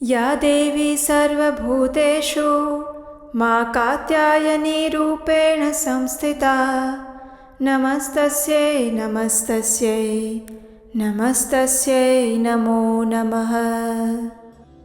या देवी सर्वभूतेषु मां कात्यायनी रूपेण संस्थिता नमस्तस्यै नमस्तस्यै नमस्तस्यै नमो नमः।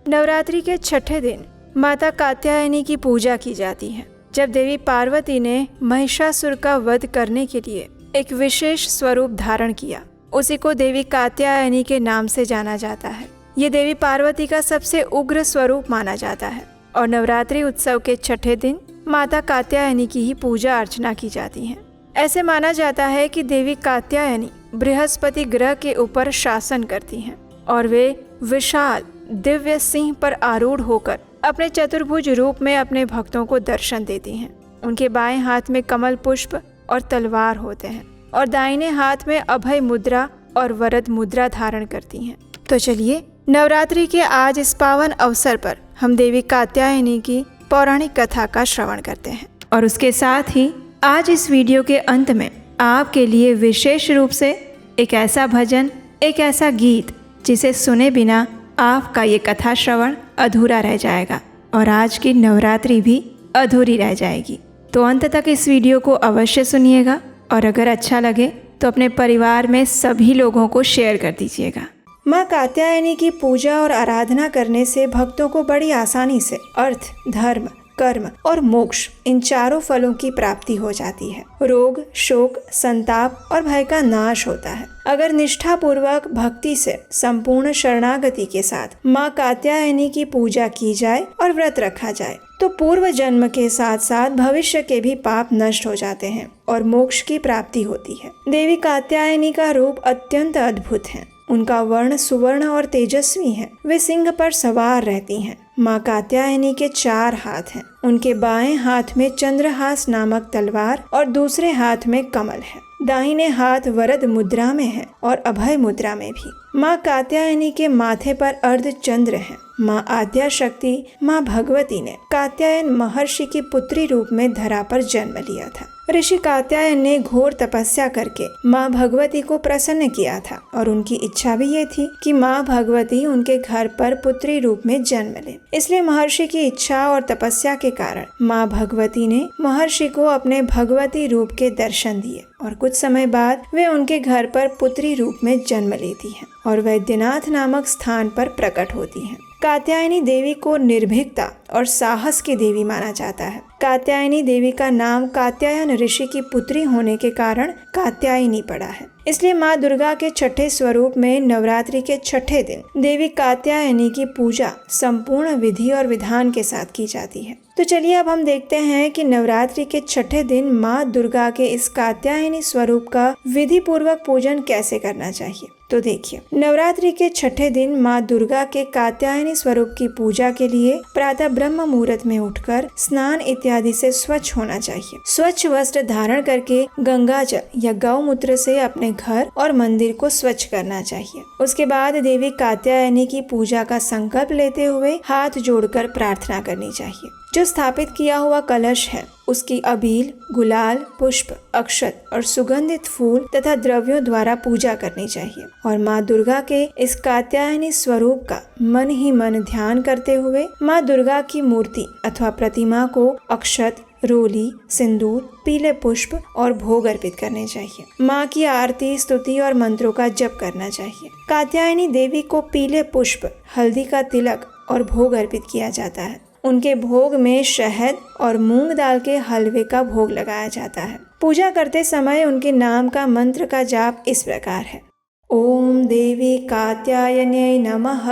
नवरात्रि के छठे दिन माता कात्यायनी की पूजा की जाती है। जब देवी पार्वती ने महिषासुर का वध करने के लिए एक विशेष स्वरूप धारण किया, उसी को देवी कात्यायनी के नाम से जाना जाता है। ये देवी पार्वती का सबसे उग्र स्वरूप माना जाता है और नवरात्रि उत्सव के छठे दिन माता कात्यायनी की ही पूजा अर्चना की जाती है। ऐसे माना जाता है कि देवी कात्यायनी बृहस्पति ग्रह के ऊपर शासन करती हैं और वे विशाल दिव्य सिंह पर आरूढ़ होकर अपने चतुर्भुज रूप में अपने भक्तों को दर्शन देती हैं। उनके बाएं हाथ में कमल पुष्प और तलवार होते हैं और दाहिने हाथ में अभय मुद्रा और वरद मुद्रा धारण करती हैं। तो चलिए नवरात्रि के आज इस पावन अवसर पर हम देवी कात्यायनी की पौराणिक कथा का श्रवण करते हैं और उसके साथ ही आज इस वीडियो के अंत में आपके लिए विशेष रूप से एक ऐसा भजन, एक ऐसा गीत जिसे सुने बिना आपका ये कथा श्रवण अधूरा रह जाएगा और आज की नवरात्रि भी अधूरी रह जाएगी। तो अंत तक इस वीडियो को अवश्य सुनिएगा और अगर अच्छा लगे तो अपने परिवार में सभी लोगों को शेयर कर दीजिएगा। माँ कात्यायनी की पूजा और आराधना करने से भक्तों को बड़ी आसानी से अर्थ, धर्म, कर्म और मोक्ष इन चारों फलों की प्राप्ति हो जाती है। रोग, शोक, संताप और भय का नाश होता है। अगर निष्ठा पूर्वक भक्ति से संपूर्ण शरणागति के साथ माँ कात्यायनी की पूजा की जाए और व्रत रखा जाए तो पूर्व जन्म के साथ साथ भविष्य के भी पाप नष्ट हो जाते हैं और मोक्ष की प्राप्ति होती है। देवी कात्यायनी का रूप अत्यंत अद्भुत है। उनका वर्ण सुवर्ण और तेजस्वी है। वे सिंह पर सवार रहती हैं। माँ कात्यायनी के 4 हाथ हैं। उनके बाएं हाथ में चंद्रहास नामक तलवार और दूसरे हाथ में कमल है। दाहिने हाथ वरद मुद्रा में है और अभय मुद्रा में भी। माँ कात्यायनी के माथे पर अर्ध चंद्र है। माँ आद्या शक्ति माँ भगवती ने कात्यायन महर्षि की पुत्री रूप में धरा पर जन्म लिया था। ऋषि कात्यायन ने घोर तपस्या करके माँ भगवती को प्रसन्न किया था और उनकी इच्छा भी ये थी कि माँ भगवती उनके घर पर पुत्री रूप में जन्म ले। इसलिए महर्षि की इच्छा और तपस्या के कारण माँ भगवती ने महर्षि को अपने भगवती रूप के दर्शन दिए और कुछ समय बाद वे उनके घर पर पुत्री रूप में जन्म लेती हैं और वैद्यनाथ नामक स्थान पर प्रकट होती हैं। कात्यायनी देवी को निर्भीकता और साहस की देवी माना जाता है। कात्यायनी देवी का नाम कात्यायन ऋषि की पुत्री होने के कारण कात्यायनी पड़ा है। इसलिए माँ दुर्गा के छठे स्वरूप में नवरात्रि के छठे दिन देवी कात्यायनी की पूजा संपूर्ण विधि और विधान के साथ की जाती है। तो चलिए अब हम देखते हैं कि नवरात्रि के छठे दिन माँ दुर्गा के इस कात्यायनी स्वरूप का विधि पूर्वक पूजन कैसे करना चाहिए। तो देखिए, नवरात्रि के छठे दिन माँ दुर्गा के कात्यायनी स्वरूप की पूजा के लिए प्रातः ब्रह्म मुहूर्त में उठकर स्नान इत्यादि से स्वच्छ होना चाहिए। स्वच्छ वस्त्र धारण करके गंगा जल या गौमूत्र से अपने घर और मंदिर को स्वच्छ करना चाहिए। उसके बाद देवी कात्यायनी की पूजा का संकल्प लेते हुए हाथ जोड़कर प्रार्थना करनी चाहिए। जो स्थापित किया हुआ कलश है उसकी अबील, गुलाल, पुष्प, अक्षत और सुगंधित फूल तथा द्रव्यों द्वारा पूजा करनी चाहिए और माँ दुर्गा के इस कात्यायनी स्वरूप का मन ही मन ध्यान करते हुए माँ दुर्गा की मूर्ति अथवा प्रतिमा को अक्षत, रोली, सिंदूर, पीले पुष्प और भोग अर्पित करने चाहिए। माँ की आरती, स्तुति और मंत्रों का जप करना चाहिए। कात्यायनी देवी को पीले पुष्प, हल्दी का तिलक और भोग अर्पित किया जाता है। उनके भोग में शहद और मूंग दाल के हलवे का भोग लगाया जाता है। पूजा करते समय उनके नाम का मंत्र का जाप इस प्रकार है: ओम देवी कात्यायन्यै नमः।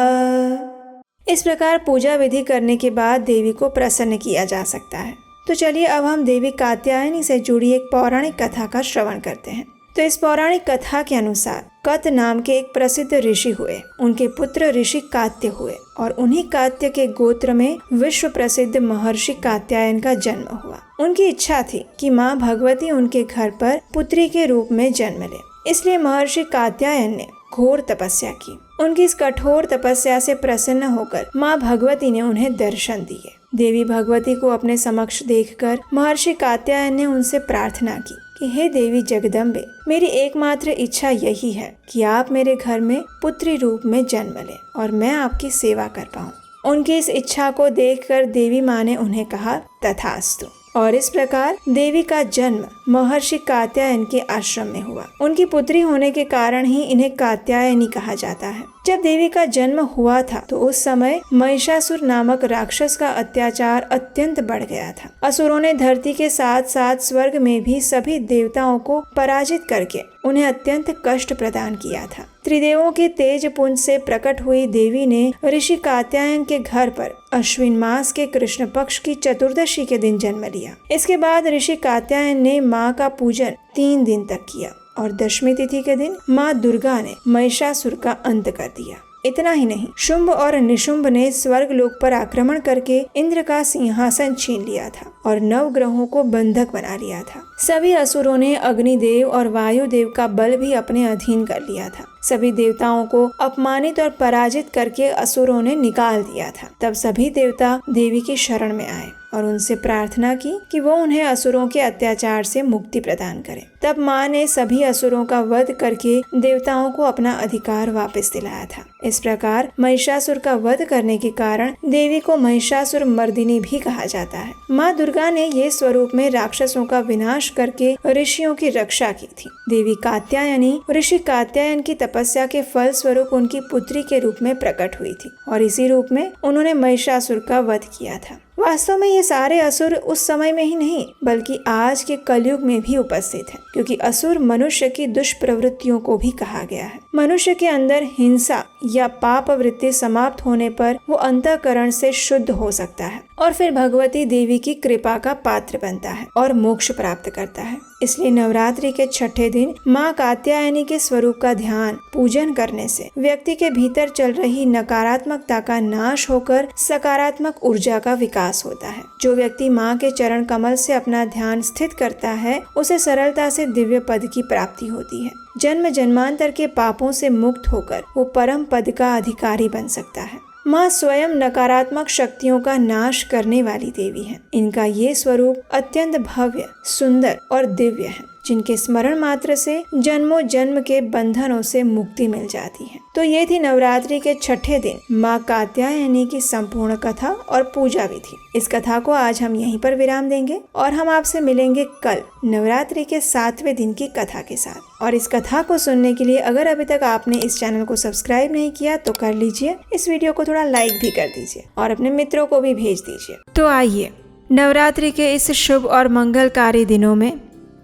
इस प्रकार पूजा विधि करने के बाद देवी को प्रसन्न किया जा सकता है। तो चलिए अब हम देवी कात्यायनी से जुड़ी एक पौराणिक कथा का श्रवण करते हैं। तो इस पौराणिक कथा के अनुसार कत नाम के एक प्रसिद्ध ऋषि हुए। उनके पुत्र ऋषि कात्य हुए और उन्हीं कात्य के गोत्र में विश्व प्रसिद्ध महर्षि कात्यायन का जन्म हुआ। उनकी इच्छा थी कि माँ भगवती उनके घर पर पुत्री के रूप में जन्म ले। इसलिए महर्षि कात्यायन ने घोर तपस्या की। उनकी इस कठोर तपस्या से प्रसन्न होकर माँ भगवती ने उन्हें दर्शन दिए। देवी भगवती को अपने समक्ष देखकर महर्षि कात्यायन ने उनसे प्रार्थना की कि हे देवी जगदम्बे, मेरी एकमात्र इच्छा यही है कि आप मेरे घर में पुत्री रूप में जन्म लें और मैं आपकी सेवा कर पाऊँ। उनकी इस इच्छा को देखकर देवी माँ ने उन्हें कहा तथास्तु। और इस प्रकार देवी का जन्म महर्षि कात्यायन के आश्रम में हुआ। उनकी पुत्री होने के कारण ही इन्हें कात्यायनी कहा जाता है। जब देवी का जन्म हुआ था तो उस समय महिषासुर नामक राक्षस का अत्याचार अत्यंत बढ़ गया था। असुरों ने धरती के साथ साथ स्वर्ग में भी सभी देवताओं को पराजित करके उन्हें अत्यंत कष्ट प्रदान किया था। त्रिदेवों के तेज पुंज से प्रकट हुई देवी ने ऋषि कात्यायन के घर पर अश्विन मास के कृष्ण पक्ष की चतुर्दशी के दिन जन्म लिया। इसके बाद ऋषि कात्यायन ने माँ का पूजन 3 दिन तक किया और दशमी तिथि के दिन माँ दुर्गा ने महिषासुर का अंत कर दिया। इतना ही नहीं, शुंभ और निशुंभ ने स्वर्ग लोक पर आक्रमण करके इंद्र का सिंहासन छीन लिया था और 9 ग्रहों को बंधक बना लिया था। सभी असुरों ने अग्निदेव और वायुदेव का बल भी अपने अधीन कर लिया था। सभी देवताओं को अपमानित और पराजित करके असुरों ने निकाल दिया था। तब सभी देवता देवी की शरण में आए और उनसे प्रार्थना की कि वो उन्हें असुरों के अत्याचार से मुक्ति प्रदान करें। तब माँ ने सभी असुरों का वध करके देवताओं को अपना अधिकार वापस दिलाया था। इस प्रकार महिषासुर का वध करने के कारण देवी को महिषासुर मर्दिनी भी कहा जाता है। माँ दुर्गा ने ये स्वरूप में राक्षसों का विनाश करके ऋषियों की रक्षा की थी। देवी कात्यायनी ऋषि कात्यायन की तपस्या के फल स्वरूप उनकी पुत्री के रूप में प्रकट हुई थी और इसी रूप में उन्होंने महिषासुर का वध किया था। वास्तव में ये सारे असुर उस समय में ही नहीं बल्कि आज के कलयुग में भी उपस्थित हैं, क्योंकि असुर मनुष्य की दुष्प्रवृत्तियों को भी कहा गया है। मनुष्य के अंदर हिंसा या पाप वृत्ति समाप्त होने पर वो अंतःकरण से शुद्ध हो सकता है और फिर भगवती देवी की कृपा का पात्र बनता है और मोक्ष प्राप्त करता है। इसलिए नवरात्रि के छठे दिन माँ कात्यायनी के स्वरूप का ध्यान पूजन करने से व्यक्ति के भीतर चल रही नकारात्मकता का नाश होकर सकारात्मक ऊर्जा का विकास होता है। जो व्यक्ति माँ के चरण कमल से अपना ध्यान स्थित करता है उसे सरलता से दिव्य पद की प्राप्ति होती है। जन्म जन्मांतर के पापों से मुक्त होकर वो परम पद का अधिकारी बन सकता है। माँ स्वयं नकारात्मक शक्तियों का नाश करने वाली देवी है। इनका ये स्वरूप अत्यंत भव्य, सुंदर और दिव्य है, जिनके स्मरण मात्र से जन्मों जन्म के बंधनों से मुक्ति मिल जाती है। तो ये थी नवरात्रि के छठे दिन माँ कात्यायनी की संपूर्ण कथा और पूजा विधि। इस कथा को आज हम यहीं पर विराम देंगे और हम आपसे मिलेंगे कल नवरात्रि के 7वें दिन की कथा के साथ। और इस कथा को सुनने के लिए अगर अभी तक आपने इस चैनल को सब्सक्राइब नहीं किया तो कर लीजिए। इस वीडियो को थोड़ा लाइक भी कर दीजिए और अपने मित्रों को भी भेज दीजिए। तो आइए नवरात्रि के इस शुभ और मंगलकारी दिनों में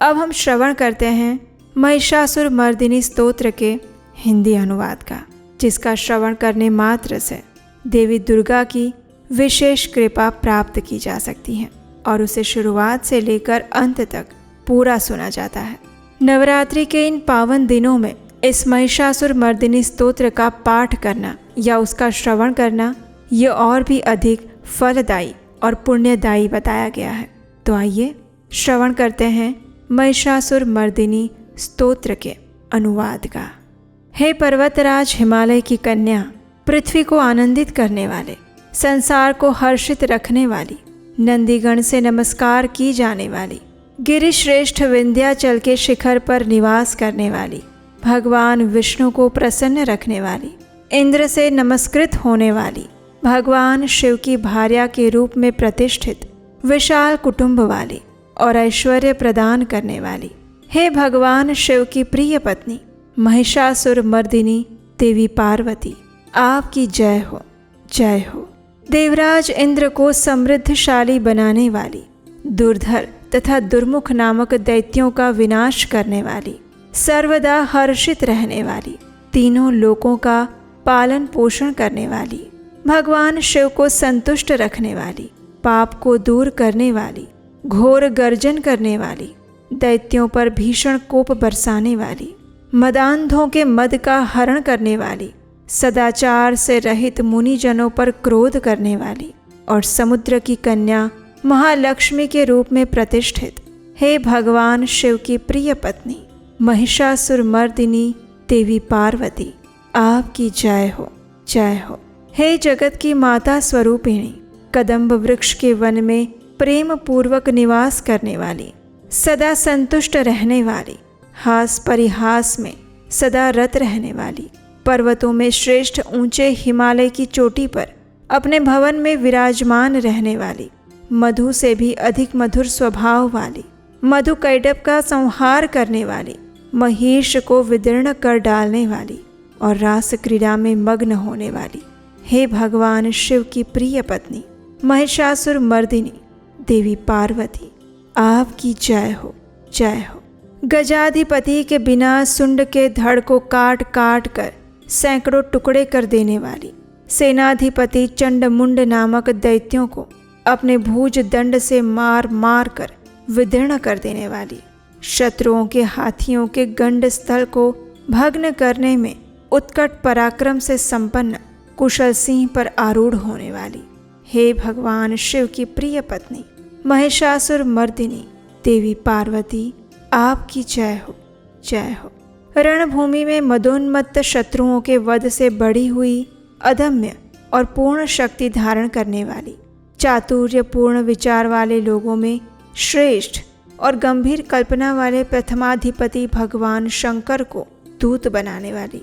अब हम श्रवण करते हैं महिषासुर मर्दिनी स्तोत्र के हिंदी अनुवाद का, जिसका श्रवण करने मात्र से देवी दुर्गा की विशेष कृपा प्राप्त की जा सकती है और उसे शुरुआत से लेकर अंत तक पूरा सुना जाता है। नवरात्रि के इन पावन दिनों में इस महिषासुर मर्दिनी स्तोत्र का पाठ करना या उसका श्रवण करना ये और भी अधिक फलदायी और पुण्यदायी बताया गया है। तो आइए श्रवण करते हैं महिषासुर मर्दिनी स्तोत्र के अनुवाद का। हे पर्वतराज हिमालय की कन्या, पृथ्वी को आनंदित करने वाले, संसार को हर्षित रखने वाली, नंदीगण से नमस्कार की जाने वाली, गिरिश्रेष्ठ विंध्याचल के शिखर पर निवास करने वाली, भगवान विष्णु को प्रसन्न रखने वाली, इंद्र से नमस्कृत होने वाली, भगवान शिव की भार्या के रूप में प्रतिष्ठित, विशाल कुटुंब वाली और ऐश्वर्य प्रदान करने वाली, हे भगवान शिव की प्रिय पत्नी महिषासुर मर्दिनी देवी पार्वती, आपकी जय हो, जय हो। देवराज इंद्र को समृद्धशाली बनाने वाली, दुर्धर तथा दुर्मुख नामक दैत्यों का विनाश करने वाली, सर्वदा हर्षित रहने वाली, तीनों लोकों का पालन पोषण करने वाली, भगवान शिव को संतुष्ट रखने वाली, पाप को दूर करने वाली, घोर गर्जन करने वाली, दैत्यों पर भीषण कोप बरसाने वाली, मदांधों के मद का हरण करने वाली, सदाचार से रहित मुनिजनों पर क्रोध करने वाली और समुद्र की कन्या महालक्ष्मी के रूप में प्रतिष्ठित, हे भगवान शिव की प्रिय पत्नी महिषासुर मर्दिनी देवी पार्वती, आपकी जय हो, जय हो। हे जगत की माता स्वरूपिणी, कदम्ब वृक्ष के वन में प्रेम पूर्वक निवास करने वाली, सदा संतुष्ट रहने वाली, हास परिहास में सदा रत रहने वाली, पर्वतों में श्रेष्ठ ऊंचे हिमालय की चोटी पर अपने भवन में विराजमान रहने वाली, मधु से भी अधिक मधुर स्वभाव वाली, मधु कैटभ का संहार करने वाली, महिष को विदीर्ण कर डालने वाली और रास क्रीड़ा में मग्न होने वाली, हे भगवान शिव की प्रिय पत्नी महिषासुर मर्दिनी देवी पार्वती, आपकी जय हो, जय हो। गजाधिपति के बिना सुंड के धड़ को काट काट कर सैकड़ों टुकड़े कर देने वाली, सेनाधिपति चंडमुंड नामक दैत्यों को अपने भुज दंड से मार मार कर विदीर्ण कर देने वाली, शत्रुओं के हाथियों के गंड स्थल को भग्न करने में उत्कट पराक्रम से संपन्न कुशल सिंह पर आरूढ़ होने वाली, हे भगवान शिव की प्रिय पत्नी महिषासुर मर्दिनी देवी पार्वती, आपकी जय हो, जय हो। रणभूमि में मदोन्मत्त शत्रुओं के वध से बढ़ी हुई अदम्य और पूर्ण शक्ति धारण करने वाली, चातुर्यपूर्ण विचार वाले लोगों में श्रेष्ठ और गंभीर कल्पना वाले प्रथमाधिपति भगवान शंकर को दूत बनाने वाली,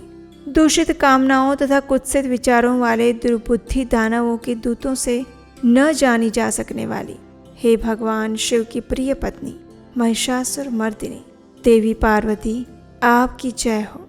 दूषित कामनाओं तथा कुत्सित विचारों वाले दुर्बुद्धि दानवों के दूतों से न जानी जा सकने वाली, हे भगवान शिव की प्रिय पत्नी महिषासुर मर्दिनी देवी पार्वती, आपकी जय हो,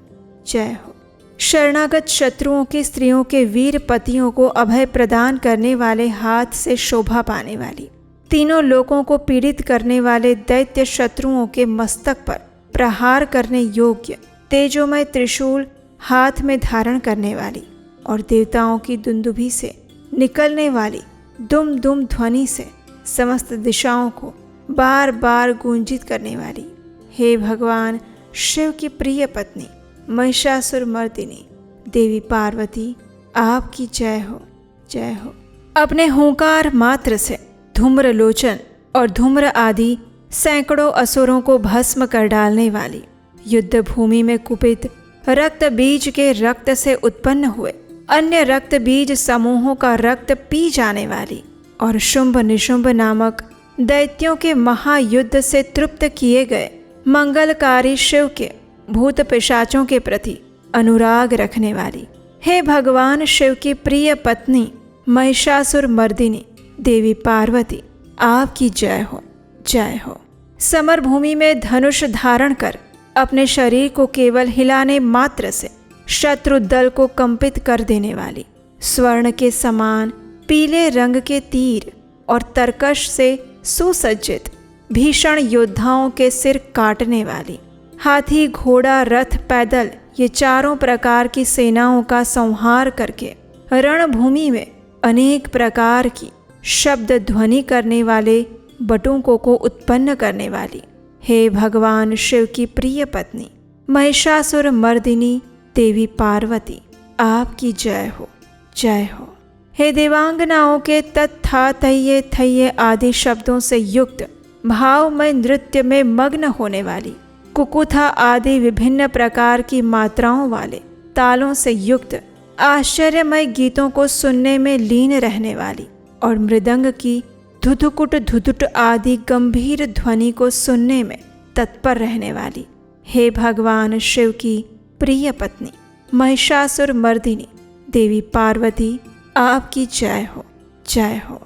जय हो। शरणागत शत्रुओं की स्त्रियों के वीर पतियों को अभय प्रदान करने वाले, हाथ से शोभा पाने वाली, तीनों लोगों को पीड़ित करने वाले दैत्य शत्रुओं के मस्तक पर प्रहार करने योग्य तेजोमय त्रिशूल हाथ में धारण करने वाली और देवताओं की दुंदुभी से निकलने वाली दुम दुम ध्वनि से समस्त दिशाओं को बार बार गूंजित करने वाली, हे भगवान शिव की प्रिय पत्नी महिषासुर मर्दिनी देवी पार्वती, आपकी जय हो, जय हो। अपने हुंकार मात्र से धूम्र लोचन और धूम्र आदि सैकड़ों असुरों को भस्म कर डालने वाली, युद्ध भूमि में कुपित रक्त बीज के रक्त से उत्पन्न हुए अन्य रक्त बीज समूहों का रक्त पी जाने वाली और शुंभ निशुंभ नामक दैत्यों के महायुद्ध से तृप्त किए गए मंगलकारी शिव के भूत पिशाचों के प्रति अनुराग रखने वाली, हे भगवान शिव की प्रिय पत्नी महिषासुर मर्दिनी देवी पार्वती, आपकी जय हो, जय हो। समर भूमि में धनुष धारण कर अपने शरीर को केवल हिलाने मात्र से शत्रु दल को कंपित कर देने वाली, स्वर्ण के समान पीले रंग के तीर और तरकश से सुसज्जित भीषण योद्धाओं के सिर काटने वाली, हाथी घोड़ा रथ पैदल ये चारों प्रकार की सेनाओं का संहार करके रणभूमि में अनेक प्रकार की शब्द ध्वनि करने वाले बटुकों को उत्पन्न करने वाली, हे भगवान शिव की प्रिय पत्नी महिषासुर मर्दिनी देवी पार्वती, आपकी जय हो, जय हो। हे देवांगनाओं के तत्था थैये थैये आदि शब्दों से युक्त भावमय नृत्य में मग्न होने वाली, कुकुथा आदि विभिन्न प्रकार की मात्राओं वाले तालों से युक्त आश्चर्यमय गीतों को सुनने में लीन रहने वाली और मृदंग की धुधुकुट धुधुट आदि गंभीर ध्वनि को सुनने में तत्पर रहने वाली, हे भगवान शिव की प्रिय पत्नी महिषासुर मर्दिनी देवी पार्वती, आपकी जय हो, जय हो।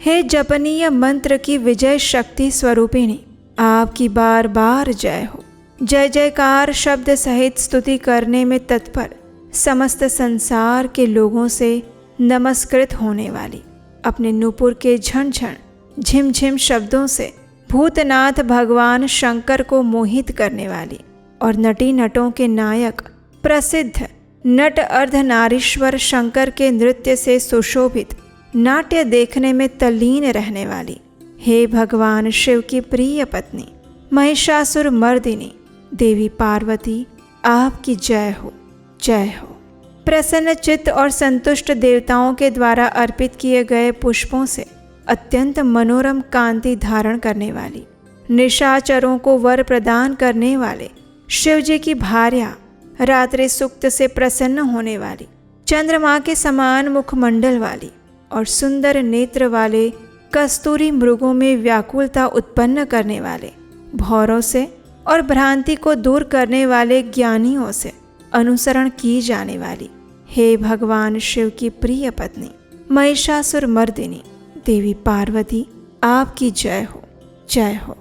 हे जपनीय मंत्र की विजय शक्ति स्वरूपिणी, आपकी बार बार जय हो। जय जयकार शब्द सहित स्तुति करने में तत्पर समस्त संसार के लोगों से नमस्कृत होने वाली, अपने नूपुर के झनझन झिमझिम शब्दों से भूतनाथ भगवान शंकर को मोहित करने वाली और नटी नटों के नायक प्रसिद्ध नट अर्धनारीश्वर शंकर के नृत्य से सुशोभित नाट्य देखने में तल्लीन रहने वाली, हे भगवान शिव की प्रिय पत्नी महिषासुर मर्दिनी देवी पार्वती, आपकी जय हो, जय हो। प्रसन्न चित्त और संतुष्ट देवताओं के द्वारा अर्पित किए गए पुष्पों से अत्यंत मनोरम कांति धारण करने वाली, निशाचरों को वर प्रदान करने वाले शिव जी की भार्या, रात्रि सुक्त से प्रसन्न होने वाली, चंद्रमा के समान मुखमंडल वाली और सुंदर नेत्र वाले कस्तूरी मृगों में व्याकुलता उत्पन्न करने वाले, भौरों से और भ्रांति को दूर करने वाले ज्ञानियों से अनुसरण की जाने वाली, हे भगवान शिव की प्रिय पत्नी महिषासुर मर्दिनी देवी पार्वती आपकी जय हो, जय हो।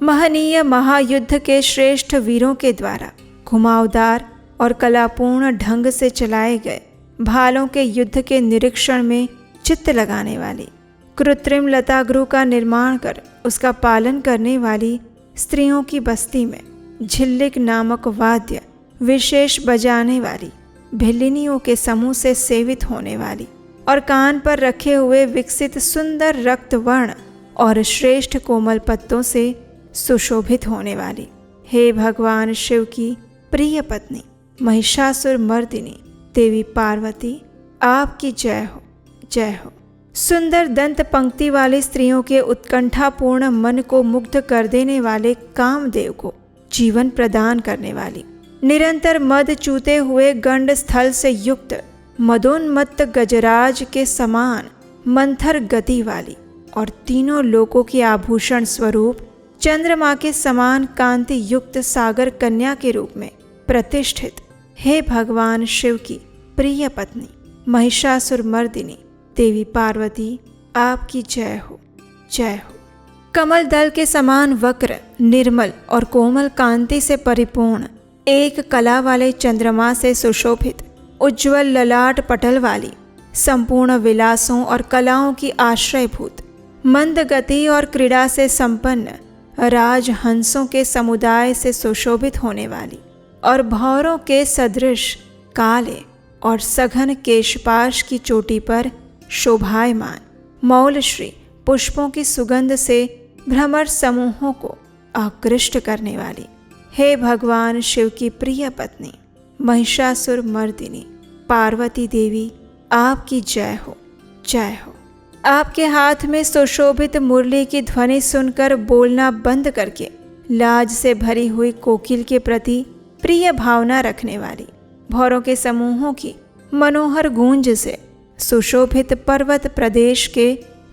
महनीय महायुद्ध के श्रेष्ठ वीरों के द्वारा घुमावदार और कलापूर्ण ढंग से चलाए गए भालों के युद्ध के निरीक्षण में चित्त लगाने वाली, कृत्रिम लतागृह का निर्माण कर उसका पालन करने वाली स्त्रियों की बस्ती में झिल्लिक नामक वाद्य विशेष बजाने वाली, भिल्लिनियों के समूह से सेवित होने वाली और कान पर रखे हुए विकसित सुंदर रक्त वर्ण और श्रेष्ठ कोमल पत्तों से सुशोभित होने वाली, हे भगवान शिव की प्रिय पत्नी महिषासुर मर्दिनी देवी पार्वती आपकी जय हो, जय हो। सुंदर दंत पंक्ति वाली स्त्रियों के उत्कंठापूर्ण मन को मुग्ध कर देने वाले कामदेव को जीवन प्रदान करने वाली, निरंतर मद चूते हुए गंड स्थल से युक्त मदोन्मत्त गजराज के समान मंथर गति वाली और तीनों लोकों की आभूषण स्वरूप चंद्रमा के समान कांति युक्त सागर कन्या के रूप में प्रतिष्ठित, हे भगवान शिव की प्रिय पत्नी महिषासुर मर्दिनी देवी पार्वती आपकी जय हो, जय हो। कमल दल के समान वक्र, निर्मल और कोमल कांति से परिपूर्ण, एक कला वाले चंद्रमा से सुशोभित, उज्ज्वल ललाट पटल वाली, संपूर्ण विलासों और कलाओं की आश्रयभूत, मंद गति और क्रीड़ा से संपन्न, राजहंसों के समुदाय से सुशोभित होने वाली और भौरों के सदृश काले और सघन केशपाश की चोटी पर शोभायमान, मौलश्री पुष्पों की सुगंध से भ्रमर समूहों को आकृष्ट करने वाली, हे भगवान शिव की प्रिय पत्नी महिषासुर मर्दिनी पार्वती देवी आपकी जय हो, जय हो। आपके हाथ में सुशोभित मुरली की ध्वनि सुनकर बोलना बंद करके लाज से भरी हुई कोकिल के प्रति प्रिय भावना रखने वाली, भौरों के समूहों की मनोहर गूंज से सुशोभित पर्वत प्रदेश के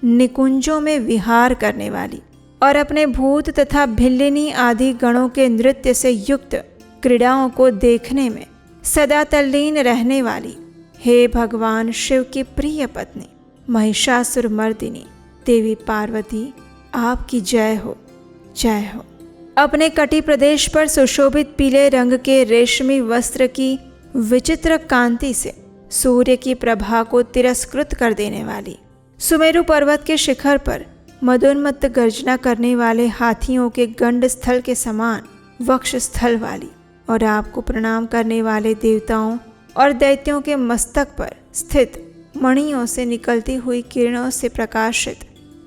निकुंजों में विहार करने वाली और अपने भूत तथा भिल्लिनी आदि गणों के नृत्य से युक्त क्रीड़ाओं को देखने में सदा तल्लीन रहने वाली, हे भगवान शिव की प्रिय पत्नी महिषासुर मर्दिनी देवी पार्वती आपकी जय हो, जय हो। अपने कटी प्रदेश पर सुशोभित पीले रंग के रेशमी वस्त्र की विचित्र कांति से सूर्य की प्रभा को तिरस्कृत कर देने वाली, सुमेरु पर्वत के शिखर पर मदोन्मत्त गर्जना करने वाले हाथियों के गंड स्थल के समान वक्ष स्थल वाली और आपको प्रणाम करने वाले देवताओं और दैत्यों के मस्तक पर स्थित मणियों से निकलती हुई किरणों से प्रकाशित,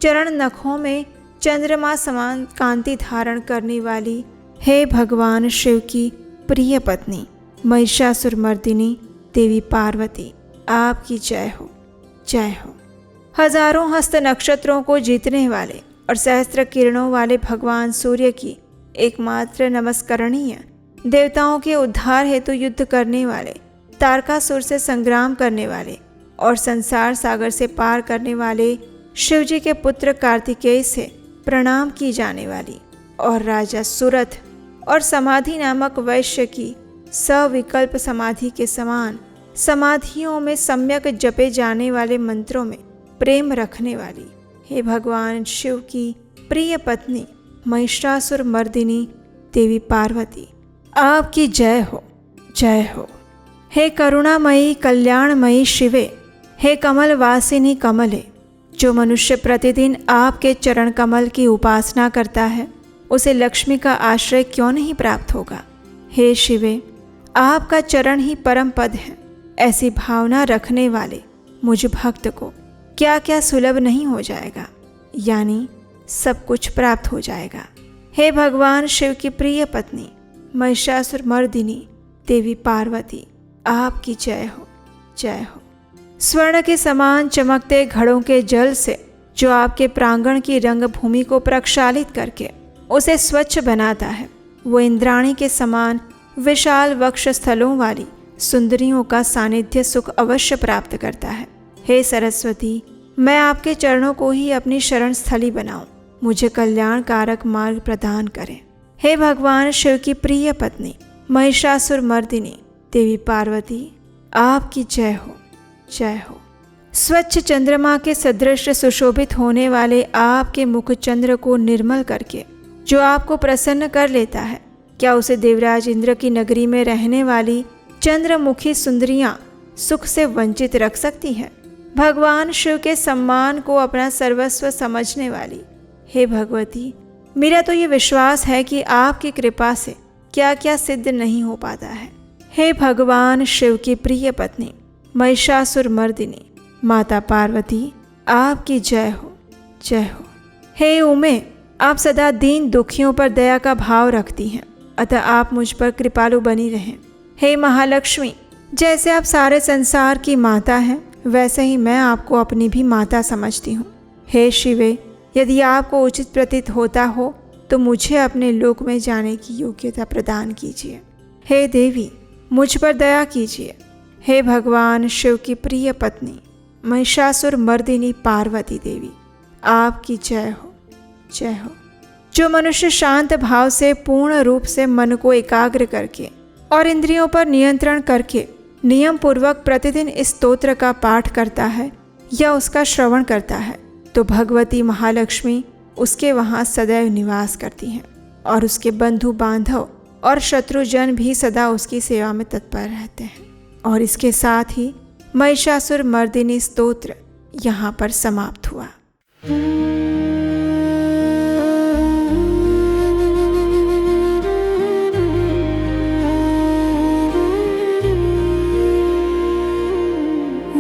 चरण नखों में चंद्रमा समान कांति धारण करने वाली, हे भगवान शिव की प्रिय पत्नी महिषासुर मर्दिनी देवी पार्वती आपकी जय हो, जय हो। हजारों हस्त नक्षत्रों को जीतने वाले और सहस्त्र किरणों वाले भगवान सूर्य की एकमात्र नमस्करणीय, देवताओं के उद्धार हेतु युद्ध करने वाले, तारकासुर से संग्राम करने वाले और संसार सागर से पार करने वाले शिवजी के पुत्र कार्तिकेय से प्रणाम की जाने वाली और राजा सुरथ और समाधि नामक वैश्य की सविकल्प समाधि के समान समाधियों में सम्यक जपे जाने वाले मंत्रों में प्रेम रखने वाली, हे भगवान शिव की प्रिय पत्नी महिषासुर मर्दिनी देवी पार्वती आपकी जय हो, जय हो। हे करुणामयी कल्याणमयी शिवे, हे कमल वासिनी कमले, जो मनुष्य प्रतिदिन आपके चरण कमल की उपासना करता है उसे लक्ष्मी का आश्रय क्यों नहीं प्राप्त होगा। हे शिवे, आपका चरण ही परम पद है। ऐसी भावना रखने वाले मुझ भक्त को क्या क्या सुलभ नहीं हो जाएगा, यानी सब कुछ प्राप्त हो जाएगा। हे भगवान शिव की प्रिय पत्नी महिषासुर मर्दिनी देवी पार्वती आपकी जय हो, जय हो। स्वर्ण के समान चमकते घड़ों के जल से जो आपके प्रांगण की रंगभूमि को प्रक्षालित करके उसे स्वच्छ बनाता है, वो इंद्राणी के समान विशाल वक्ष स्थलों वाली सुंदरियों का सानिध्य सुख अवश्य प्राप्त करता है। हे सरस्वती, मैं आपके चरणों को ही अपनी शरण स्थली बनाऊं, मुझे कल्याण कारक मार्ग प्रदान करें। हे भगवान शिव की प्रिय पत्नी महिषासुर मर्दिनी देवी पार्वती आपकी जय हो, जय हो। स्वच्छ चंद्रमा के सदृश सुशोभित होने वाले आपके मुख चंद्र को निर्मल करके जो आपको प्रसन्न कर लेता है, क्या उसे देवराज इंद्र की नगरी में रहने वाली चंद्रमुखी सुंदरियां सुख से वंचित रख सकती हैं? भगवान शिव के सम्मान को अपना सर्वस्व समझने वाली हे भगवती, मेरा तो ये विश्वास है कि आपकी कृपा से क्या क्या सिद्ध नहीं हो पाता है। हे भगवान शिव की प्रिय पत्नी महिषासुर मर्दिनी माता पार्वती, आपकी जय हो, जय हो। हे उमे, आप सदा दीन दुखियों पर दया का भाव रखती हैं, अतः आप मुझ पर कृपालु बनी रहें। हे महालक्ष्मी, जैसे आप सारे संसार की माता हैं, वैसे ही मैं आपको अपनी भी माता समझती हूँ। हे शिवे, यदि आपको उचित प्रतीत होता हो तो मुझे अपने लोक में जाने की योग्यता प्रदान कीजिए। हे देवी, मुझ पर दया कीजिए। हे भगवान शिव की प्रिय पत्नी महिषासुर मर्दिनी पार्वती देवी, आपकी जय हो, जय हो। जो मनुष्य शांत भाव से पूर्ण रूप से मन को एकाग्र करके और इंद्रियों पर नियंत्रण करके नियम पूर्वक प्रतिदिन इस स्तोत्र का पाठ करता है या उसका श्रवण करता है, तो भगवती महालक्ष्मी उसके वहाँ सदैव निवास करती हैं और उसके बंधु बांधव और शत्रुजन भी सदा उसकी सेवा में तत्पर रहते हैं। और इसके साथ ही महिषासुर मर्दिनी स्तोत्र यहाँ पर समाप्त हुआ।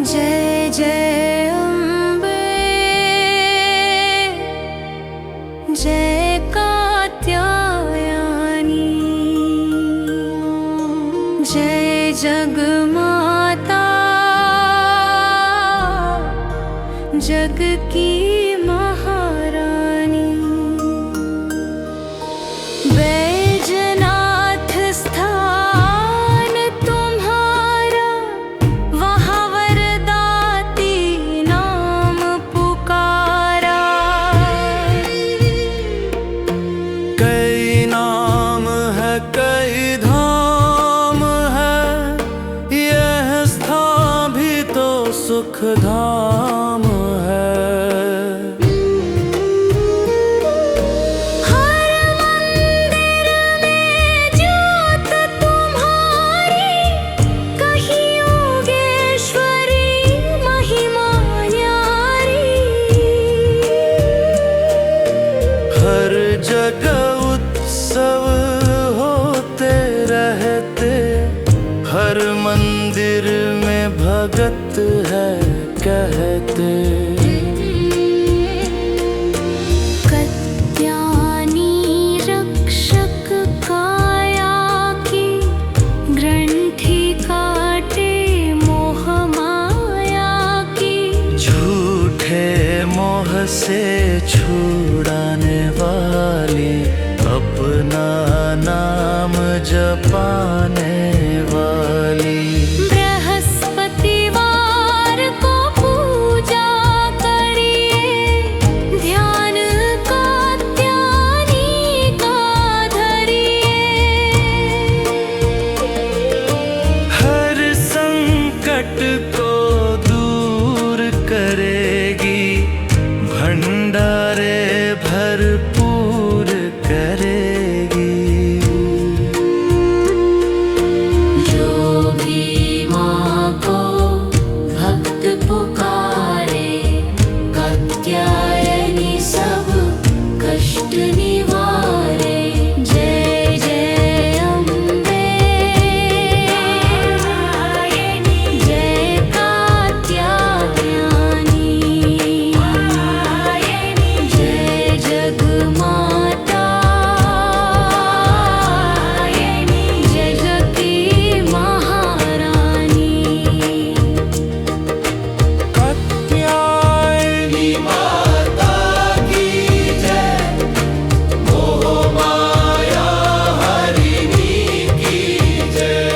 जय जय अम्बे, जय कात्यायनी, जय जगमाता, जग की महारानी। बैजनाथ स्थान तुम्हारा, वहाँ वरदाती नाम पुकारा। कई नाम है कई धाम है, यह स्थान भी तो सुख धाम है। हर मंदिर में ज्योत तुम्हारी, कहीं योगेश्वरी महिमा न्यारी। हर जगह उत्सव होते रहते, हर मंदिर में भगत है कहते। कत्यानी रक्षक काया की, ग्रंथि काटे मोह माया की। झूठे मोह से छुड़ाने वाली, अपना नाम जपाने वाली। बृहस्पतिवार को पूजा करिए, ध्यान कात्यायनी का धरिए। हर संकट को दूर करेगी, भंडारे भरपूर करेगी। जो भी माँ को भक्त पुकारे, कात्यायनी सब कष्ट निवारे। जय जय अम्बे, जय कात्यायनी, जय जगमाता, जय जग की महारानी। कात्यायनी माता की जय, मोह माया हरिणी की जय।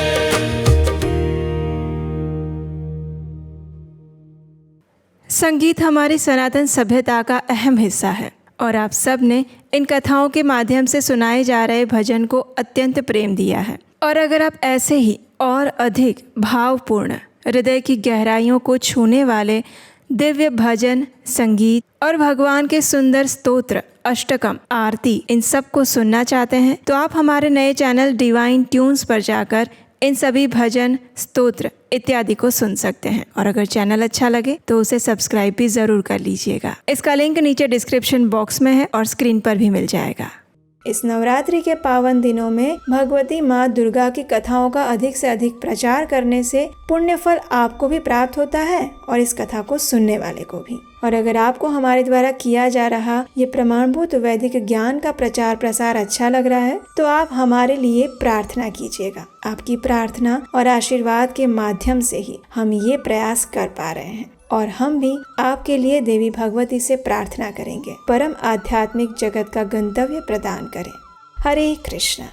संगीत हमारी सनातन सभ्यता का अहम हिस्सा है और आप सब ने इन कथाओं के माध्यम से सुनाए जा रहे भजन को अत्यंत प्रेम दिया है। और अगर आप ऐसे ही और अधिक भावपूर्ण, हृदय की गहराइयों को छूने वाले दिव्य भजन, संगीत और भगवान के सुंदर स्तोत्र, अष्टकम, आरती, इन सब को सुनना चाहते हैं तो आप हमारे नए चैनल डिवाइन ट्यून्स पर जाकर इन सभी भजन, स्तोत्र इत्यादि को सुन सकते हैं। और अगर चैनल अच्छा लगे तो उसे सब्सक्राइब भी जरूर कर लीजिएगा। इसका लिंक नीचे डिस्क्रिप्शन बॉक्स में है और स्क्रीन पर भी मिल जाएगा। इस नवरात्रि के पावन दिनों में भगवती माँ दुर्गा की कथाओं का अधिक से अधिक प्रचार करने से पुण्य फल आपको भी प्राप्त होता है और इस कथा को सुनने वाले को भी। और अगर आपको हमारे द्वारा किया जा रहा ये प्रमाणभूत वैदिक ज्ञान का प्रचार प्रसार अच्छा लग रहा है तो आप हमारे लिए प्रार्थना कीजिएगा। आपकी प्रार्थना और आशीर्वाद के माध्यम से ही हम ये प्रयास कर पा रहे हैं और हम भी आपके लिए देवी भगवती से प्रार्थना करेंगे परम आध्यात्मिक जगत का गंतव्य प्रदान करें। हरे कृष्णा।